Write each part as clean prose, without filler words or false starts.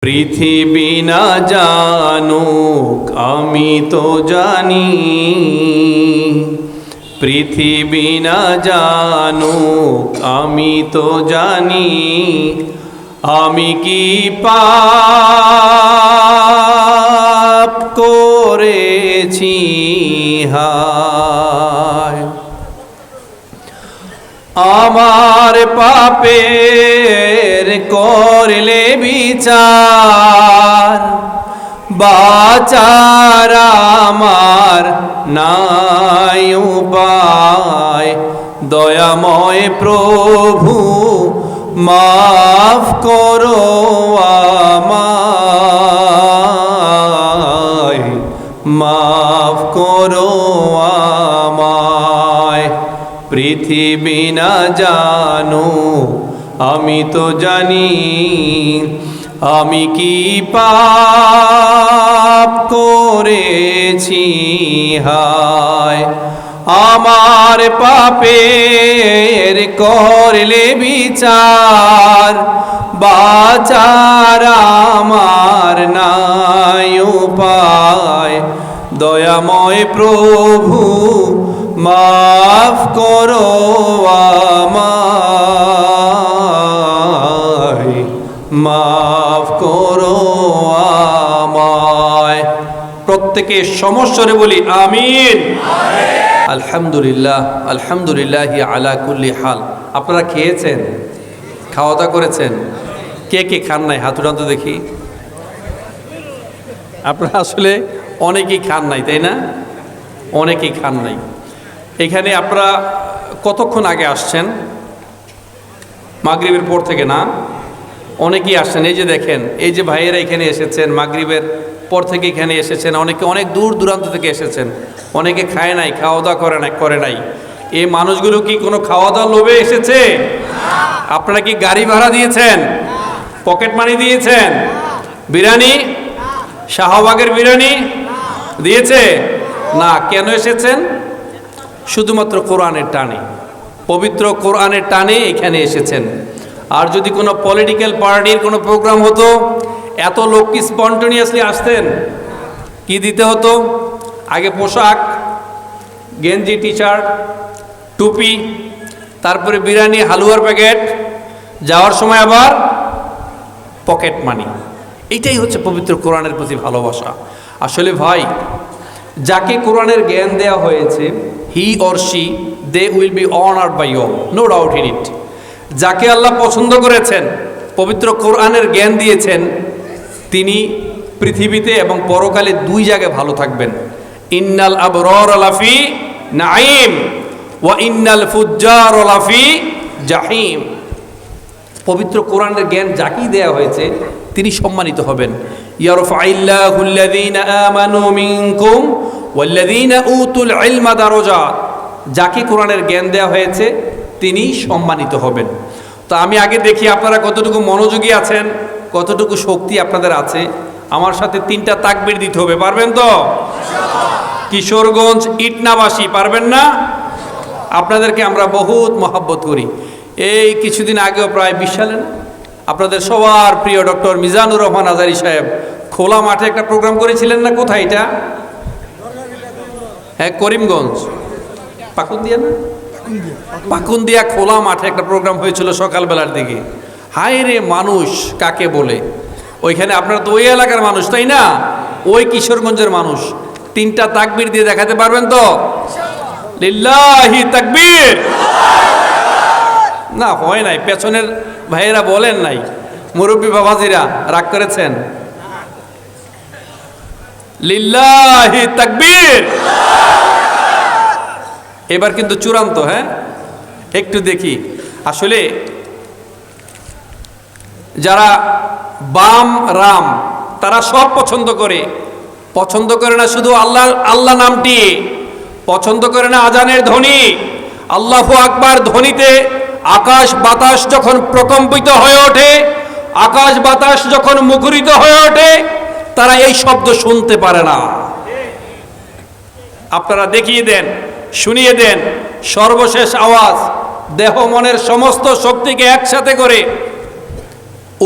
পৃথিবী না জানুক আমি তো জানি, পৃথিবী না জানুক আমি তো জানি, আমি কি পাপ করেছি হায়। আমার পাপের করলে বিচার, বাঁচার আমার নাই উপায়। দয়াময় প্রভু মাফ করো আমায়, মাফ করো আমায়। পৃথিবী না জানো আমি তো জানি, আমি কি পাপ করেছি হায়। আমার পাপের করলে বিচার, বাঁচার আমার নাই উপায়। দয়াময় প্রভু মাফ করো আমায়, মাফ করো আমায়। প্রত্যেকে সমস্বরে বলি আমিন। আলহামদুলিল্লাহ, আলহামদুলিল্লাহি আলা কুল্লি হাল। আপনারা খেয়েছেন, খাওয়া দাওয়া করেছেন? কে কে খান নাই হাত উঠান তো দেখি। আপনারা আসলে অনেকেই খান নাই, তাই না? অনেকেই খান নাই। এখানে আপনারা কতক্ষণ আগে আসছেন? মাগরিবের পর থেকে না? অনেকেই আসছেন। এই যে দেখেন, এই যে ভাইয়েরা এখানে এসেছেন, মাগরিবের পর থেকে এখানে এসেছেন। অনেকে অনেক দূর দূরান্ত থেকে এসেছেন। অনেকে খায় নাই, খাওয়া দাওয়া করে নাই। এই মানুষগুলো কি কোনো খাওয়া দাওয়া লোভে এসেছে? আপনারা কি গাড়ি ভাড়া দিয়েছেন? পকেট মানি দিয়েছেন? বিরিয়ানি, শাহবাগের বিরিয়ানি দিয়েছে না? কেন এসেছেন? শুধুমাত্র কোরআনের টানে, পবিত্র কোরআনের টানে এখানে এসেছেন। আর যদি কোনো পলিটিক্যাল পার্টির কোনো প্রোগ্রাম হতো, এত লোক কি স্পন্টেনিয়াসলি আসতেন? কি দিতে হতো? আগে পোশাক, গেঞ্জি, টি শার্ট, টুপি, তারপরে বিরিয়ানি, হালুয়ার প্যাকেট, যাওয়ার সময় আবার পকেট মানি। এইটাই হচ্ছে পবিত্র কোরআনের প্রতি ভালোবাসা। আসলে ভাই, যাকে কোরআনের জ্ঞান দেওয়া হয়েছে, he or she, they will be honoured by all, no doubt in it. যাকে আল্লাহ পছন্দ করেছেন, পবিত্র কোরআনের জ্ঞান দিয়েছেন, তিনি পৃথিবীতে এবং পরকালে দুই জায়গায় ভালো থাকবেন। ইন্নাল আবরার লাফি নাঈম ওয়া ইন্নাল ফুজ্জার লাফি জাহিম। পবিত্র কোরআনের জ্ঞান যাকেই দেয়া হয়েছে তিনি সম্মানিত হবেন। ইয়ারফাইল্লাহুল্লাযীনা আমানু মিনকুম ওয়াল্লাযীনা উতুল ইলমা দারাজাত। যাকে কোরআনের জ্ঞান দেয়া হয়েছে তিনি সম্মানিত হবেন। তো আমি আগে দেখি আপনারা কতটুকু মনোযোগী আছেন, কতটুকু শক্তি আপনাদের আছে। আমার সাথে 3টা তাকবীর দিতে হবে, পারবেন তো? কিশোরগঞ্জ ইটনাবাসী পারবেন না? আপনাদেরকে আমরা বহুত মহব্বত করি। এই কিছুদিন আগেও প্রায় 20 সালে না, আপনাদের সবার প্রিয় ডক্টর মিজানুর রহমান আজারি সাহেব খোলা মাঠে একটা প্রোগ্রাম করেছিলেন না? কোথায় এটা? হ্যাঁ, করিমগঞ্জ, পাকুন্দিয়া না? পাকুন্দিয়া খোলা মাঠে একটা প্রোগ্রাম হয়েছিল সকালবেলার দিকে। হায় রে, মানুষ কাকে বলে! ওইখানে আপনারা তো ওই এলাকার মানুষ, তাই না? ওই কিশোরগঞ্জের মানুষ। 3টা তাকবীর দিয়ে দেখাতে পারবেন তো? লিল্লাহি তাকবীর। না, হয় নাই। পেছনের ভাইয়েরা বলেন নাই, মুরব্বী বাবাজিরা রাগ করেছেন। লিল্লাহি তাকবীর। এবার কিন্তু চূড়ান্ত। হ্যাঁ, একটু দেখি। আসলে যারা বাম রাম তারা সব পছন্দ করে। পছন্দ করে না শুধু আল্লাহ আল্লাহ নামটি, পছন্দ করে না আজানের ধ্বনি, আল্লাহু আকবার ধ্বনিতে আকাশ বাতাস যখন প্রকম্পিত হয়ে ওঠে, আকাশ বাতাস যখন মুখরিত হয়ে ওঠে, তারা এই শব্দ শুনতে পারে না। আপনারা দেখিয়ে দেন, শুনিয়ে দেন সর্বশেষ আওয়াজ, দেহ মনের সমস্ত শক্তিকে একসাথে করে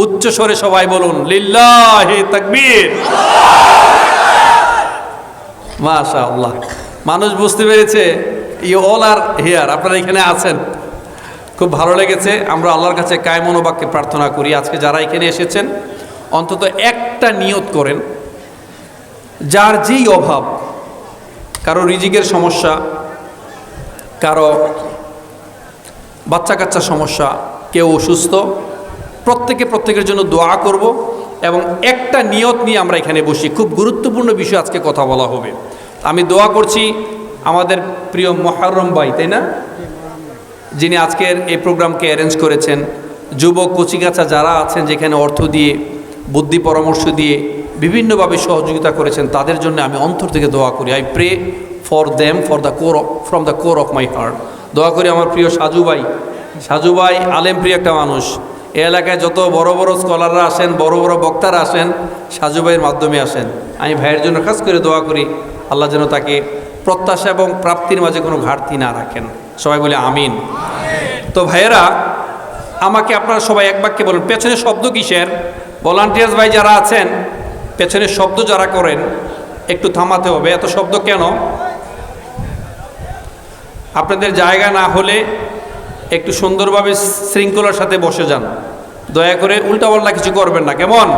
উচ্চ স্বরে সবাই বলুন লিল্লাহি তাকবীর। মাশাআল্লাহ, মানুষ বুঝতে পেরেছে ইউ অল আর হিয়ার, আপনারা এখানে আছেন, খুব ভালো লেগেছে। আমরা আল্লাহর কাছে কায়মন বাক্যে প্রার্থনা করি আজকে যারা এখানে এসেছেন অন্তত একটা নিয়ত করেন, যার যেই অভাব, কারো রিজিকের সমস্যা, কারো বাচ্চা কাচ্চা সমস্যা, কেউ অসুস্থ, প্রত্যেকের জন্য দোয়া করব এবং একটা নিয়ত নিয়ে আমরা এখানে বসি। খুব গুরুত্বপূর্ণ বিষয় আজকে কথা বলা হবে। আমি দোয়া করছি আমাদের প্রিয় মোহাররম ভাই, তাই না, যিনি আজকের এই প্রোগ্রামকে অ্যারেঞ্জ করেছেন, যুবক কচিকাঁচা যারা আছেন যেখানে অর্থ দিয়ে বুদ্ধি পরামর্শ দিয়ে বিভিন্নভাবে সহযোগিতা করেছেন, তাদের জন্য আমি অন্তর থেকে দোয়া করি। I pray for them from the core of my heart. দোয়া করি আমার প্রিয় সাজু ভাই আলেম প্রিয় একটা মানুষ। এ এলাকায় যত বড় বড় স্কলাররা আসেন, বড় বড় বক্তারা আসেন, সাজু ভাইয়ের মাধ্যমে আসেন। আমি ভাইয়ের জন্য খাস করে দোয়া করি আল্লাহ যেন তাকে প্রত্যাশা এবং প্রাপ্তির মাঝে কোনো ঘাটতি না রাখেন। সবাই বলে আমিন। তো ভাইয়েরা, আমাকে আপনারা সবাই এক বাক্যে বলুন, পেছনে শব্দ কিসের? ভলান্টিয়ার্স ভাই যারা আছেন, পেছনের শব্দ যারা করেন একটু থামাতে হবে। এত শব্দ কেন? আপনাদের জায়গা না হলে একটু সুন্দরভাবে শৃঙ্খলার সাথে বসে যান, দয়া করে উল্টাপাল্টা কিছু করবেন না, কেমন?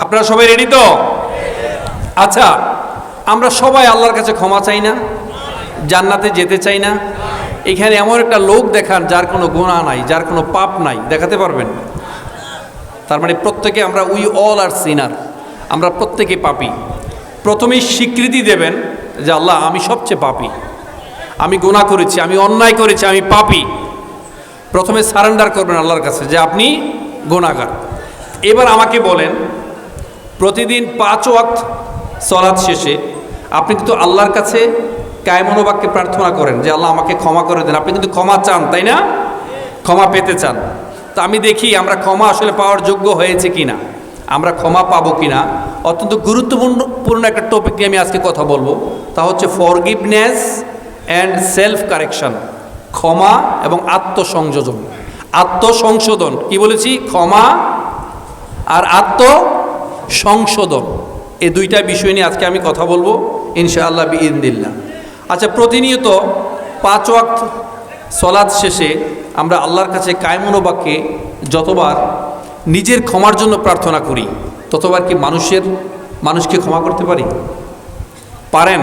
আপনারা সবাই রেডি তো? আচ্ছা, আমরা সবাই আল্লাহর কাছে ক্ষমা চাই না? জান্নাতে যেতে চাই না? এখানে এমন একটা লোক দেখান যার কোনো গুনাহ নাই, যার কোনো পাপ নাই, দেখাতে পারবেন? তার মানে প্রত্যেকে আমরা উই অল আর সিনার, আমরা প্রত্যেকে পাপী। প্রথমেই স্বীকৃতি দেবেন যে আল্লাহ আমি সবচেয়ে পাপী, আমি গুনাহ করেছি, আমি অন্যায় করেছি, আমি পাপী। প্রথমে সারেন্ডার করবেন আল্লাহর কাছে যে আপনি গুনাহগার। এবার আমাকে বলেন, প্রতিদিন 5 ওয়াক্ত সালাত শেষে আপনি কিন্তু আল্লাহর কাছে কায়মন বাক্যে প্রার্থনা করেন যে আল্লাহ আমাকে ক্ষমা করে দেন। আপনি কিন্তু ক্ষমা চান, তাই না? ক্ষমা পেতে চান। তা আমি দেখি আমরা ক্ষমা আসলে পাওয়ার যোগ্য হয়েছে কিনা, আমরা ক্ষমা পাবো কিনা। অত্যন্ত গুরুত্বপূর্ণ একটা টপিক নিয়ে আমি আজকে কথা বলবো, তা হচ্ছে ফরগিভনেস অ্যান্ড সেলফ কারেকশন। ক্ষমা এবং আত্মসংযোজন। আত্মসংশোধন, কি বলেছি? ক্ষমা আর আত্মসংশোধন, এই দুইটা বিষয় নিয়ে আজকে আমি কথা বলবো ইনশাআল্লাহ বিইذনিল্লাহ। আচ্ছা, প্রতিনিয়ত 5 ওয়াক্ত সালাত শেষে আমরা আল্লাহর কাছে কায়মন বাক্যে যতবার নিজের ক্ষমার জন্য প্রার্থনা করি, ততবার কি মানুষকে ক্ষমা করতে পারেন?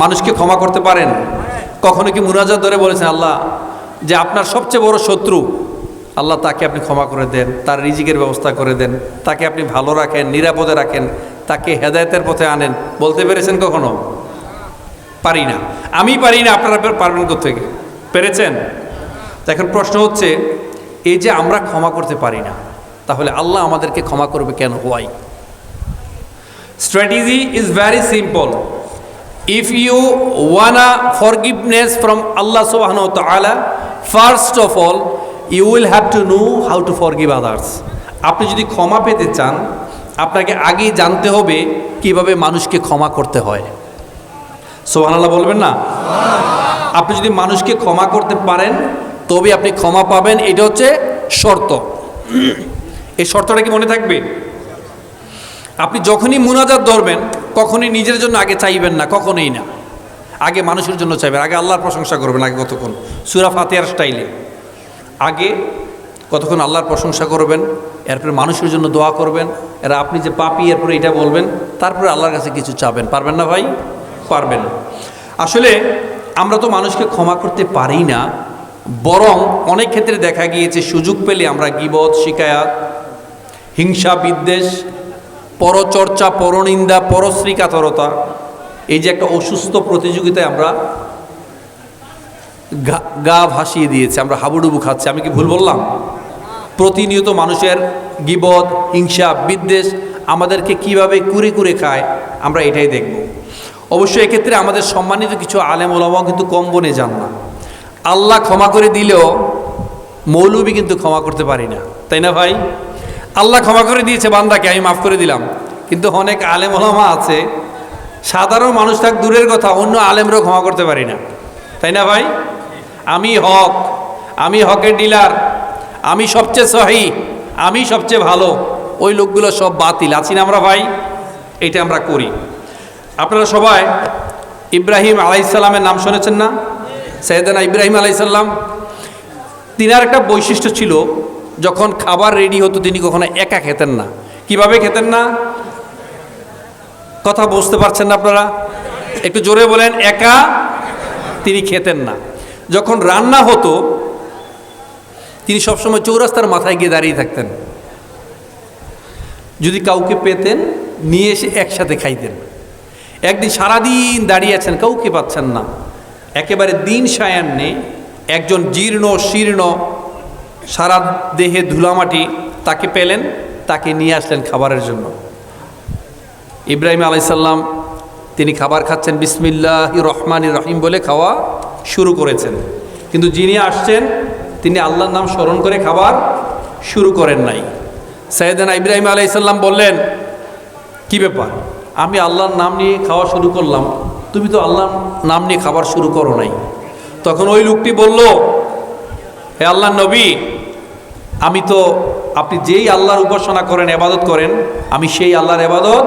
মানুষকে ক্ষমা করতে পারেন? কখনো কি মুনাজাত ধরে বলেছেন আল্লাহ যে আপনার সবচেয়ে বড় শত্রু, আল্লাহ তাকে আপনি ক্ষমা করে দেন, তার রিজিকের ব্যবস্থা করে দেন, তাকে আপনি ভালো রাখেন, নিরাপদে রাখেন, তাকে হেদায়েতের পথে আনেন? বলতে পেরেছেন কখনো? পারি না। আমি পারি না, আপনারা পারবেন কোত্থেকে? পেরেছেন? এখন প্রশ্ন হচ্ছে, এই যে আমরা ক্ষমা করতে পারি না, তাহলে আল্লাহ আমাদেরকে ক্ষমা করবে কেন? Why? Strategy is very simple. If you wanna forgiveness from Allah subhanahu wa ta'ala, first of all you will have to know how to forgive others. আপনি যদি ক্ষমা পেতে চান, আপনাকে আগেই জানতে হবে কিভাবে মানুষকে ক্ষমা করতে হয়। সুবহানাল্লাহ বলবেন না? আপনি যদি মানুষকে ক্ষমা করতে পারেন তবে আপনি ক্ষমা পাবেন, এটা হচ্ছে শর্ত। এই শর্তটা কি মনে থাকবে? আপনি যখনই মুনাজাত ধরবেন কখনই নিজের জন্য আগে চাইবেন না, কখনোই না। আগে মানুষের জন্য চাইবেন, আগে আল্লাহর প্রশংসা করবেন। আগে কতক্ষণ সূরা ফাতিহার স্টাইলে আগে কতক্ষণ আল্লাহর প্রশংসা করবেন, এরপরে মানুষের জন্য দোয়া করবেন, এরা আপনি যে পাপী, এরপরে এটা বলবেন, তারপরে আল্লাহর কাছে কিছু চাবেন। পারবেন না ভাই? পারবেন। আসলে আমরা তো মানুষকে ক্ষমা করতে পারি না, বরং অনেক ক্ষেত্রে দেখা গিয়েছে সুযোগ পেলে আমরা গীবত, শিকায়াত, হিংসা, বিদ্বেষ, পরচর্চা, পরনিন্দা, পরশ্রীকাতরতা, এই যে একটা অসুস্থ প্রতিযোগিতায় আমরা গা ভাসিয়ে দিয়েছে, আমরা হাবুডুবু খাচ্ছি। আমি কি ভুল বললাম? প্রতিনিয়ত মানুষের গীবত, হিংসা, বিদ্বেষ আমাদেরকে কিভাবে কুরে কুরে খায়, আমরা এটাই দেখব। অবশ্যই এক্ষেত্রে আমাদের সম্মানিত কিছু আলেম ওলামাও কিন্তু কম বনে যান না। আল্লাহ ক্ষমা করে দিলেও মৌলবী কিন্তু ক্ষমা করতে পারি না, তাই না ভাই? আল্লাহ ক্ষমা করে দিয়েছে বান্দাকে, আমি মাফ করে দিলাম, কিন্তু অনেক আলেম ওলামা আছে, সাধারণ মানুষ থাক দূরের কথা, অন্য আলেমরাও ক্ষমা করতে পারি না, তাই না ভাই? আমি হকের ডিলার, আমি সবচেয়ে সহি, আমি সবচেয়ে ভালো, ওই লোকগুলো সব বাতিল। আছি না আমরা ভাই? এটা আমরা করি। আপনারা সবাই ইব্রাহিম আলাইসাল্লামের নাম শুনেছেন না? সৈয়দনা ইব্রাহিম আলাইসাল্লাম, তিনার একটা বৈশিষ্ট্য ছিল, যখন খাবার রেডি হতো তিনি কখনো একা খেতেন না। কিভাবে খেতেন না? কথা বুঝতে পারছেন না আপনারা? একটু জোরে বলেন। একা তিনি খেতেন না। যখন রান্না হতো তিনি সবসময় চৌরাস্তার মাথায় গিয়ে দাঁড়িয়ে থাকতেন। যদি কাউকে পেতেন নিয়ে এসে একসাথে খাইতেন। একদিন সারাদিন দাঁড়িয়ে আছেন, কাউকে পাচ্ছেন না, একেবারে দিন সায়ান্নে একজন জীর্ণ শীর্ণ সারা দেহে ধুলামাটি তাকে পেলেন, তাকে নিয়ে আসলেন খাবারের জন্য। ইব্রাহিম আলাইসাল্লাম তিনি খাবার খাচ্ছেন, বিসমিল্লাহির রহমানির রহিম বলে খাওয়া শুরু করেছেন, কিন্তু যিনি আসছেন তিনি আল্লাহর নাম স্মরণ করে খাবার শুরু করেন নাই। সাইয়েদনা ইব্রাহিম আলাইসাল্লাম বললেন, কি ব্যাপার, আমি আল্লাহর নাম নিয়ে খাওয়া শুরু করলাম, তুমি তো আল্লাহর নাম নিয়ে খাবার শুরু করো নাই। তখন ওই লোকটি বলল, হে আল্লাহর নবী, আমি তো, আপনি যেই আল্লাহর উপাসনা করেন, ইবাদত করেন, আমি সেই আল্লাহর ইবাদত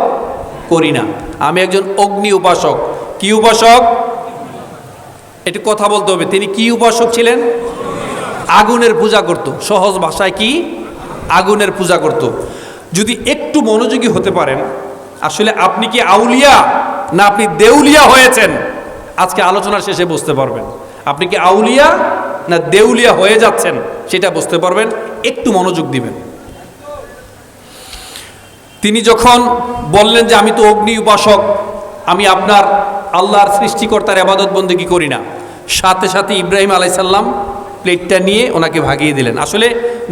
করি না। আমি একজন অগ্নি উপাসক। কি উপাসক? একটু কথা বলতে হবে। তিনি কি উপাসক ছিলেন? আগুনের পূজা করত। সহজ ভাষায় কি? আগুনের পূজা করত। যদি একটু মনোযোগী হতে পারেন, আসলে আপনি কি আউলিয়া না আপনি দেউলিয়া হয়েছেন, আজকে আলোচনার শেষে বুঝতে পারবেন। আপনি কি আউলিয়া না দেউলিয়া হয়ে যাচ্ছেন সেটা বুঝতে পারবেন, একটু মনোযোগ দিবেন। তিনি যখন বললেন যে আমি তো অগ্নি উপাসক, আমি আপনার আল্লাহর সৃষ্টিকর্তার ইবাদত বন্দেগী করি না, সাথে সাথে ইব্রাহিম আলাইসাল্লাম প্লেটটা নিয়ে ওনাকে ভাগিয়ে দিলেন। আসলে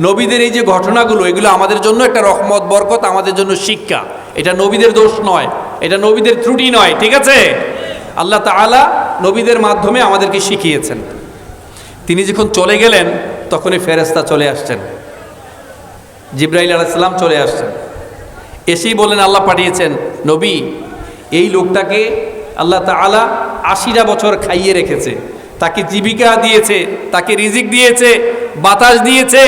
নবীদের এই যে ঘটনাগুলো, এগুলো আমাদের জন্য একটা রহমত, বরকত, আমাদের জন্য শিক্ষা। এটা নবীদের দোষ নয়, এটা নবীদের ত্রুটি নয়, ঠিক আছে? আল্লাহ তাআলা নবীদের মাধ্যমে আমাদেরকে শিখিয়েছেন। তিনি যখন চলে গেলেন তখনই ফেরেশতা চলে আসছেন, জিবরাইল আলাইহিস সালাম চলে আসছেন। এসেই বললেন, আল্লাহ পাঠিয়েছেন নবী, এই লোকটাকে আল্লাহ তাআলা ৮০টা বছর খাইয়ে রেখেছে, তাকে জীবিকা দিয়েছে, তাকে রিজিক দিয়েছে, বাতাস দিয়েছে,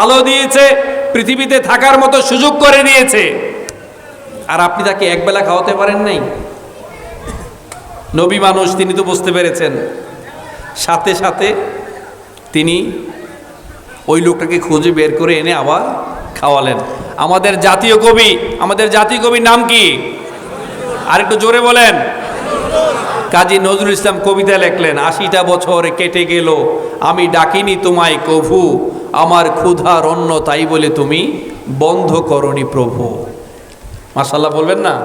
আলো দিয়েছে, পৃথিবীতে থাকার মতো সুযোগ করে দিয়েছে, আর আপনি তাকে একবেলা খাওয়াতে পারেন নাই। নবী মানুষ, তিনি তো বুঝতে পেরেছেন। সাথে সাথে তিনি ওই লোকটাকে খুঁজে বের করে এনে আবার খাওয়ালেন। আমাদের জাতীয় কবির নাম কি? আরেকটু জোরে বলেন। কাজী নজরুল ইসলাম কবিতা লেখলেন, ৮০টা বছর কেটে গেল আমি ডাকিনি তোমায় কভু, আমার ক্ষুধার অন্ন তাই বলে তুমি বন্ধ করনি প্রভু। মাশাআল্লাহ বলবেন না?